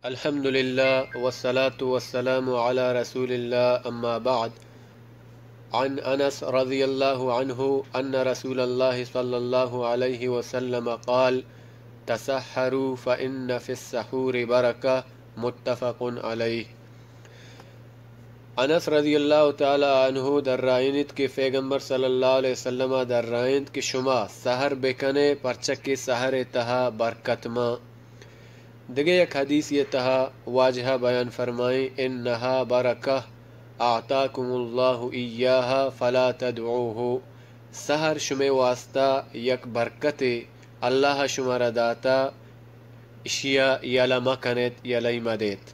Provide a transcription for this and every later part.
الحمد لله والصلاة والسلام على رسول الله أما بعد. عن أنس رضي الله عنه أن رسول الله صلى الله عليه وسلم قال: تسحروا فإن في السحور بركة. متفق عليه. انس رضی اللہ تعالی عنہ در رائنت کے پیغمبر صلی اللہ علیہ وسلم در رائنت کے شما سحر بکنے پرچک سحر تہا برکت ما. دیگه یک حدیث یہ تہا واجہ بیان فرمائیں: انہا برکہ اعطاکم اللہ ایاہا فلا تدعوہ. سحر شمع واسطہ یک برکت اللہ شمارا داتا اشیا یلا مکنت یلی مدیت.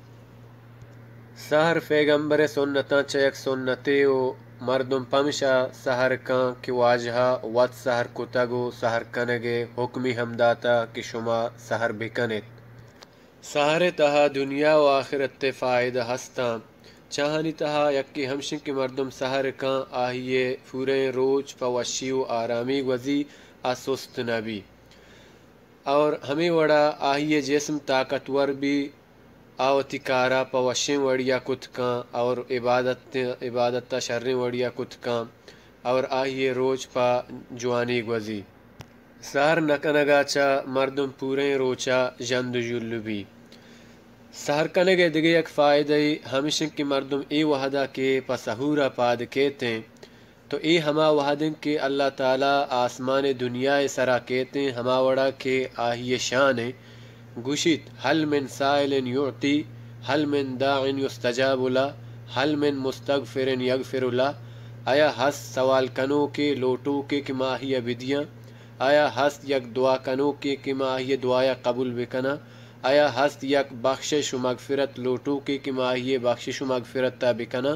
سحر پیغمبر سنتاں چیک سنتے و مردم پمشا سحر کان کہ واجہ وط سحر کتگو سحر کنگے حکمی ہم داتا کہ شما سحر بکنت. سحر تہا دنیا و آخرت فائدہ ہستاں. چاہنی تہا یکی ہمشن کی مردم سحر کان آہیے پورے روز پوشی و آرامی گوزی اسست نبی اور ہمیں وڑا آہیے جسم طاقتور بھی آوتی کارا پوشیں وڑیا کت کان اور عبادت تا شریں وڑیا کت کان اور آہیے روز پا جوانی گوزی. سحر نکنگا چا مردم پورے روچا جند جلو بھی. سحر کنگے دیگے یک فائدہی ہمشن کی مردم ای وحدہ کے پا سحورا پاد کہتے ہیں تو ای ہما وحدن کے اللہ تعالی آسمان دنیا سرا کہتے ہیں ہما وڑا کے آہی شان ہے. گوشت حل من سائل یعطی حل من داع یستجاب له حل من مستغفر یغفر له. آیا ہس سوال کنو کے لوٹو کے کہ ماہی بدیاں. آیا ہست یک دعا کنو کہ ماہی دعایا قبول بکنا. آیا ہست یک بخشش و مغفرت لوٹو کہ ماہی بخشش و مغفرت تا بکنا.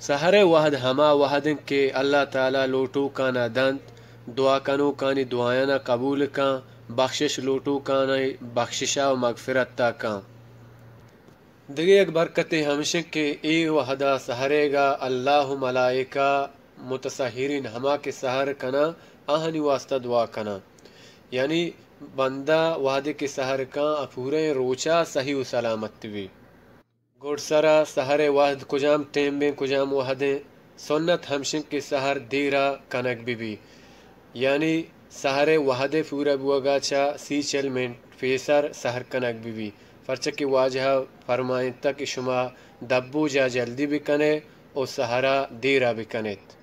سحر وحد ہما وحدن کے اللہ تعالی لوٹو کانا دنت دعا کنو کانی دعایانا قبول کان بخشش لوٹو کانی بخششا و مغفرت تا کان. دیگه یک برکت ہمشن کے ای وحدہ سحرے گا اللہ ملائکہ متسحرین ہما کے سحر کنا آہنی واسطہ دعا کنا. یعنی بندہ وحدے کے سحر کان پورے روچا صحیح و سلامت بھی. گوڑ سرا سحر وحد کجام ٹیمبیں کجام وحدیں سنت ہمشن کے سحر دیرا کنک بھی. یعنی سحر وحدے پورا بوگا چا 40 منٹ فیسر سحر کنک بھی. فرچہ کی واجہ فرمائیں تک شما دبو جا جلدی بکنے اور سحرا دیرا بکنیت.